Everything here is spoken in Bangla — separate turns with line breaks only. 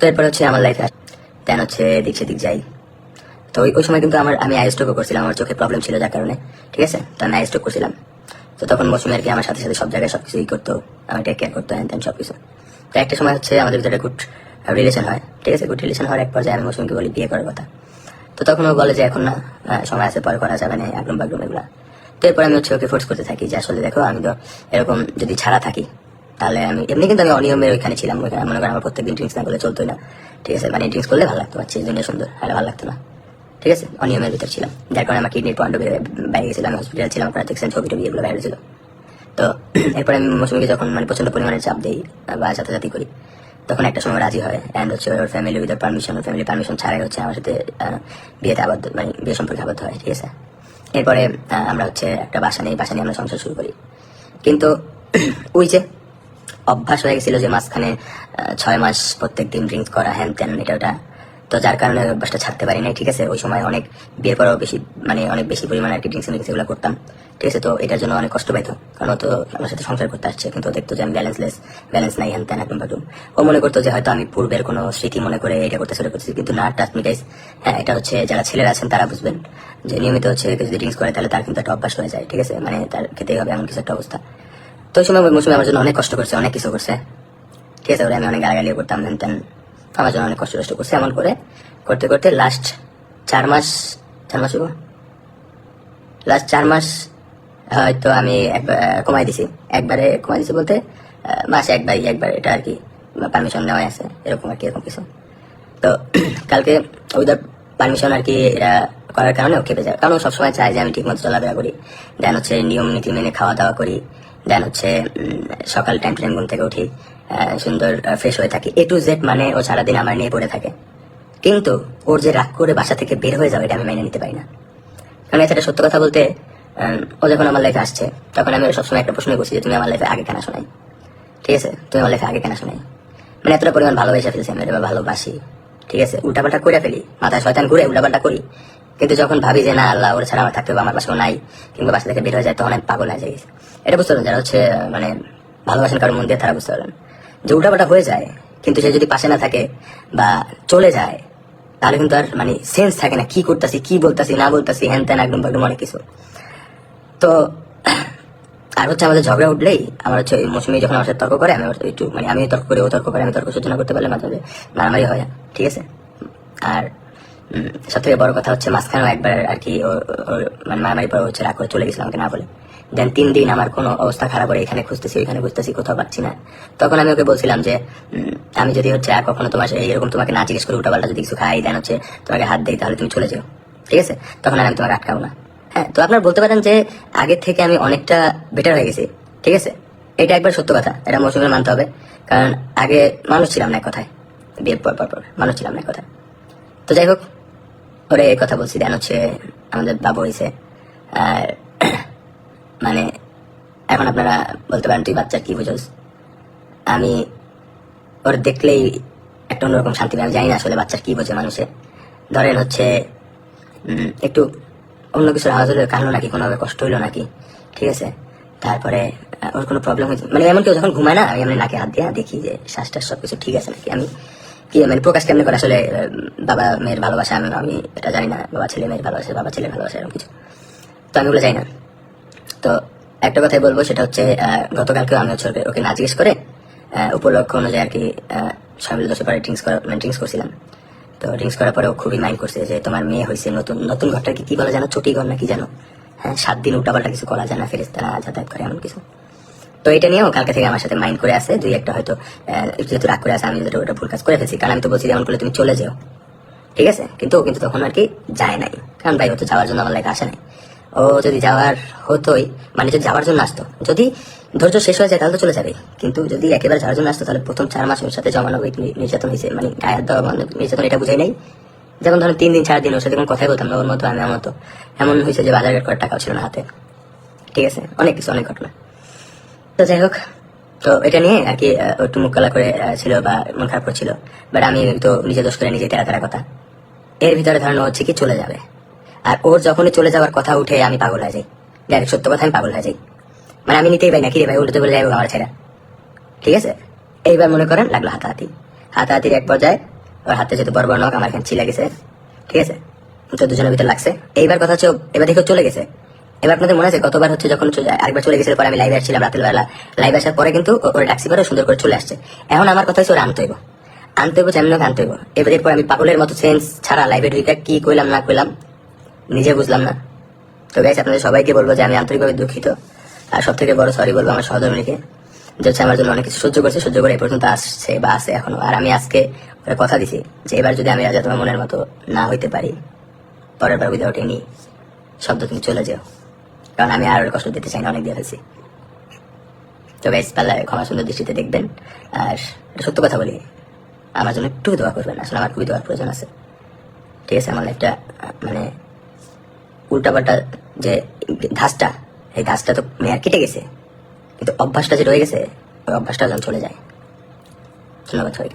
এরপর হচ্ছে আমার লাইফে দেন হচ্ছে দিক সেদিক যাই। তো ওই সময় কিন্তু আমি আই স্ট্রোকও করছিলাম, আমার চোখে প্রবলেম ছিল যার কারণে, ঠিক আছে। তো আমি আই স্ট্রোক করছিলাম। তো তখন মৌসুমি আর কি আমার সাথে সাথে সব জায়গায় সবকিছু করতো, আমি টেক কেয়ার করতো হ্যান ত্যান সবকিছু। তো একটা সময় হচ্ছে আমাদের ভিতরে গুড রিলেশন হয়, ঠিক আছে। গুড রিলেশন হওয়ার এক পর্যায়ে আমি মৌসুমিকে বলি বিয়ে করার কথা। তো তখন ও বলে যে এখন না, সময় আছে, পরে করা যাবে না, আগলুম বাগলুম এগুলা। তো এরপর আমি হচ্ছে ওকে ফোর্স করতে থাকি যে আসলে দেখো আমি তো এরকম যদি ছাড়া থাকি তাহলে আমি এমনি কিন্তু আমি অনিয়মের ওইখানে ছিলাম, ওইখানে মনে করেন আমার প্রত্যেকদিন ড্রিঙ্কস না করলে চলতোই না, ঠিক আছে। মানে ড্রিঙ্কস করলে ভালো লাগতো, বাচ্চা দুনিয়া সুন্দর, হ্যাঁ ভালো লাগতো না, ঠিক আছে। অনিয়মের ভিতর ছিলাম যার কারণে আমার কিডনির পয়েন্ট বাইরে গেছিলাম, আমি হসপিটাল ছিলাম, আপনারা দেখছেন ছবি টবি এগুলো বাইরে ছিল। তো এরপরে আমি মৌসুমিকে যখন মানে প্রচন্ড পরিমাণে চাপ দিই বা সাথে করি, তখন একটা সময় রাজি হয় অ্যান্ড হচ্ছে ওর ফ্যামিলি উইদার পারমিশন, ওর ফ্যামিলি পারমিশন ছাড়াই হচ্ছে আমার সাথে বিয়েতে আবদ্ধ, মানে বিয়ে সম্পর্কে আবদ্ধ হয়, ঠিক আছে। এরপরে আমরা হচ্ছে একটা বাসা নিয়ে আমরা সংসার শুরু করি। কিন্তু ওই যে অভ্যাস হয়ে গেছিল যে মাঝখানে 6 মাস প্রত্যেক দিন ড্রিঙ্কস করা হ্যান ত্যান এটা ওটা, তো যার কারণে অভ্যাসটা ছাড়তে পারি নাই, ঠিক আছে। ওই সময় অনেক বিয়ের পরেও বেশি মানে অনেক বেশি পরিমাণে আর কি ড্রিঙ্কস এগুলো করতাম, ঠিক আছে। তো এটার জন্য অনেক কষ্ট পাইতো, কারণ ও তো আমার সাথে সংসার করতে আসছে, কিন্তু দেখতো যে আমি ব্যালেন্স নাই হ্যান ত্যান একদম বাটুম। ও মনে করতো যে হয়তো আমি পূর্বের কোনো স্মৃতি মনে করে এটা করতেছি, কিন্তু না, ট্রাস্ট মি গাইস, হ্যাঁ এটা হচ্ছে যারা ছেলেরা আছেন তারা বুঝবেন যে নিয়মিত হচ্ছে যদি ড্রিঙ্কস করে তাহলে তার কিন্তু একটা অভ্যাস হয়ে যায়, ঠিক আছে। মানে তার খেতেই হবে এমন কিছু একটা অবস্থা। তো ওই সময় মৌসুমি আমার জন্য অনেক কষ্ট করছে, অনেক কিছু করছে, ঠিক আছে। ওরা আমি অনেক গালাগালিও করতাম হ্যান ত্যান, আমার জন্য অনেক কষ্ট করছে। এমন করে করতে করতে লাস্ট 4 মাস হয়তো আমি কমাই দিছি, একবারে কমাই দিছি বলতে মাসে একবার এটা আর কি পারমিশন নেওয়া আছে, এরকম আর কি, এরকম কিছু। তো কালকে উইদার পারমিশন আর কি এরা করার কারণে ও খেপে যায়, কারণ সবসময় চায় যে আমি ঠিক মতো চলাফেরা করি, দেন হচ্ছে নিয়ম নীতি মেনে খাওয়া দাওয়া করি, দেন হচ্ছে সকাল টাইম ঘুম থেকে উঠি, সুন্দর ফ্রেশ হয়ে থাকি, A to Z, মানে ও সারাদিন আমার নিয়ে পড়ে থাকে। কিন্তু ওর যে রাগ করে বাসা থেকে বের হয়ে যাবে এটা আমি মেনে নিতে পারি না। কারণ এটা সত্য কথা বলতে, ও যখন আমার লাইফে আসছে তখন আমি সবসময় একটা প্রশ্ন করছি যে তুমি আমার লাইফে আগে কেন শোনাই, ঠিক আছে। তুমি আমার লাইফে আগে কেন শোনাই, মানে এতটা পরিমাণ ভালোবেসে ফেলছি আমি, এবার ভালোবাসি, ঠিক আছে। উল্টাপাল্টা করে ফেলি, মাথায় শয়তান ঘুরে উল্টাপাল্টা করি, কিন্তু যখন ভাবি যে না আল্লাহ ওর ছাড়া আমার থাকতে হবে, আমার পাশেও নাই, কিংবা বাসা থেকে বের হয়ে যায়, তখন আমি পাগল হয়ে যাই। এটা বুঝতে পারবেন যারা হচ্ছে মানে ভালোবাসেন কারোর মন দিয়ে, তারা বুঝতে পারবেন যে উল্টাপাল্টা হয়ে যায়, কিন্তু সে যদি পাশে না থাকে বা চলে যায় তাহলে কিন্তু আর মানে সেন্স থাকে না কি করতেছি, কি বলতেছি না বলতেছি, হ্যান ত্যান একদম অনেক কিছু। তো আর হচ্ছে আমাদের ঝগড়া উঠলেই আমার হচ্ছে মৌসুমি যখন আমার সাথে তর্ক করে, আমি একটু মানে আমি তর্ক করে ও তর্ক করে, আমি তর্ক সূচনা করতে পারলে মাঝে মাঝে মারামারি হয়, ঠিক আছে। আর সব থেকে বড় কথা হচ্ছে মাঝখানেও একবার আর কি মানে মারামারি পরে হচ্ছে রাগ করে চলে গেছিলাম আমাকে না বলে। দেন 3 দিন আমার কোনো অবস্থা খারাপ করে এখানে খুঁজতেছি ওইখানে খুঁজতেছি, কোথাও পাচ্ছি না। তখন আমি ওকে বলছিলাম যে আমি যদি হচ্ছে আর কখনো তোমার এরকম তোমাকে না জিজ্ঞেস করে উল্টাপাল্টা যদি কিছু খাই, দেন হচ্ছে তোমাকে হাত দেই, তাহলে তুমি চলে যাও, ঠিক আছে। তখন আমি তোমাকে আটকাবো না। হ্যাঁ, তো আপনারা বলতে পারেন যে আগের থেকে আমি অনেকটা বেটার হয়ে গেছি, ঠিক আছে। এটা একবার সত্য কথা, এটা মৌসুমের মানতে হবে, কারণ আগে মানুষ ছিলাম না এক কথায়, বিয়ের পর মানুষ ছিলাম না এক কথায়। তো যাই হোক, ওরে এই কথা বলছি, দেন হচ্ছে আমাদের বাবু হয়েছে। আর মানে এখন আপনারা বলতে পারেন তুই বাচ্চা কি বুঝোস, আমি ওর দেখলেই একটা অন্যরকম শান্তি পাই। আমি জানি না আসলে বাচ্চার কি বোঝে মানুষে, ধরেন হচ্ছে একটু অন্য কিছুর আওয়াজ হলে কান্না নাকি কোনোভাবে কষ্ট হইলো নাকি, ঠিক আছে। তারপরে ওর কোনো প্রবলেম হয়েছে, মানে এমন কেউ যখন ঘুমায় না, আমি এমনি নাকে হাত দিয়ে দেখি যে শ্বাসটাস সবকিছু ঠিক আছে নাকি। আমি কি মানে প্রকাশ কেমনি করে আসলে বাবা মেয়ের ভালোবাসা, আমি এটা জানি না, বাবা ছেলে মেয়ের ভালোবাসা, বাবা ছেলের ভালোবাসা এরকম কিছু, তো আমি ওগুলো জানি না। তো একটা কথাই বলবো, সেটা হচ্ছে গতকালকেও আমি হচ্ছে ওকে না জিজ্ঞেস করে উপলক্ষ অনুযায়ী আর কি 6 মিলে 10 পরে ড্রিঙ্কস করছিলাম। তো ড্রিঙ্কস করার পরে ও খুবই মাইন্ড করছে যে তোমার মেয়ে হয়েছে, নতুন ঘরটা কি বলে জানো, ছুটি ঘর নাকি জানো, হ্যাঁ 7 দিন উল্টাপাল্টা কিছু করা যায় না, ফেরেশতারা যাতায়াত করে এমন কিছু। তো এটা নিয়েও কালকে থেকে আমার সাথে মাইন্ড করে আছে, দুই একটা হয়তো যেহেতু রাগ করে আছে, আমি ওটা ভুল কাজ করে ফেলছি, কারণ আমি তো বলছি যেমন করলে তুমি চলে যাও, ঠিক আছে। কিন্তু তখন আর কি যায় নাই, কারণ ভাই ও তো যাওয়ার জন্য আমার লাইফে আসে নাই। ও যদি যাওয়ার হতোই, মানে যদি যাওয়ার জন্য আসতো, যদি ধৈর্য শেষ হয়ে যায় তাহলে তো চলে যাবে, কিন্তু যদি একেবারে যাওয়ার জন্য আসতো তাহলে প্রথম 4 মাস ওর সাথে জমানো নির্যাতন হয়েছে, মানে গায়ের দেওয়া নির্যাতন, এটা বুঝাই নাই। যেমন ধরেন 3 দিন 4 দিন ওর সাথে কোনো কথাই বলতাম না, ওর মতো আমি আমার মতো, এমন হয়েছে যে বাজার ঘাট করার টাকাও ছিল না হাতে, ঠিক আছে। অনেক কিছু, অনেক ঘটনা। তো যাই হোক, তো এটা নিয়ে আর কি একটু মুখ কালা করে ছিল বা মন খারাপ করছিল, বাট আমি তো নিজে দোষ করে নিজে তেরা কথা। এর ভিতরে ধারণা হচ্ছে কি চলে যাবে, আর ওর যখনই চলে যাওয়ার কথা উঠে আমি পাগল হয়ে যাই, ডাইরেক্ট সত্য কথা, আমি পাগল হয়ে যাই, মানে আমি নিতেই পাই না, কি রে ভাই উল্টো বলে যাই আমার ছেড়া, ঠিক আছে। এইবার মনে করেন লাগলো হাতাহাতির এক পর্যায়ে ওর হাতে যেহেতু বড় বড় নখ, আমার এখানে ছিলা গেছে, ঠিক আছে, তো দুজনের ভিতরে লাগছে। এইবার কথা হচ্ছে এবার দেখে চলে গেছে। এবার আপনাদের মনে আছে গতবার হচ্ছে যখন আরেকবার চলে গেছিল, পরে আমি লাইভে আসছিলাম রাতের বেলা, লাইভে আসার পরে কিন্তু ওরা ট্যাক্সি করে সুন্দর করে চলে আসছে। এখন আমার কথা হচ্ছে ওরা আনতে হইব যেমন আনতে হইব। এরপর আমি পাগলের মতো সেন্স ছাড়া লাইভে ঢুকে কি কইলাম না কইলাম নিজে বুঝলাম না। তো গাইস আপনাদের সবাইকে বলবো যে আমি আন্তরিকভাবে দুঃখিত, আর সব থেকে বড় সরি বলবো আমার সহধর্মীকে, যে হচ্ছে আমার জন্য অনেক কিছু সহ্য করছে, সহ্য করে এই পর্যন্ত আসছে বা আছে এখনো। আর আমি আজকে ওরা কথা দিছি যে এবার যদি আমি রাজা তোমার মনের মতো না হইতে পারি, পরের বার উইদাউট এনি শব্দ তুমি চলে যাও, কারণ আমি আর কষ্ট দিতে চাই না, অনেক দিয়ে ফেলছি। তো গাইস পাল্লায় ক্ষমা সুন্দর দৃষ্টিতে দেখবেন। আর এটা সত্য কথা বলি, আমার জন্য একটু দোয়া করবেন, আসলে আমার খুবই দোয়ার প্রয়োজন আছে, ঠিক আছে। আমার লাইফটা মানে উল্টাপাল্টা যে ধাঁচটা, এই ধাঁচটা তো মেয়ার কেটে গেছে, কিন্তু অভ্যাসটা যে রয়ে গেছে ওই অভ্যাসটা যেন চলে যায়। ধন্যবাদ সবাইকে।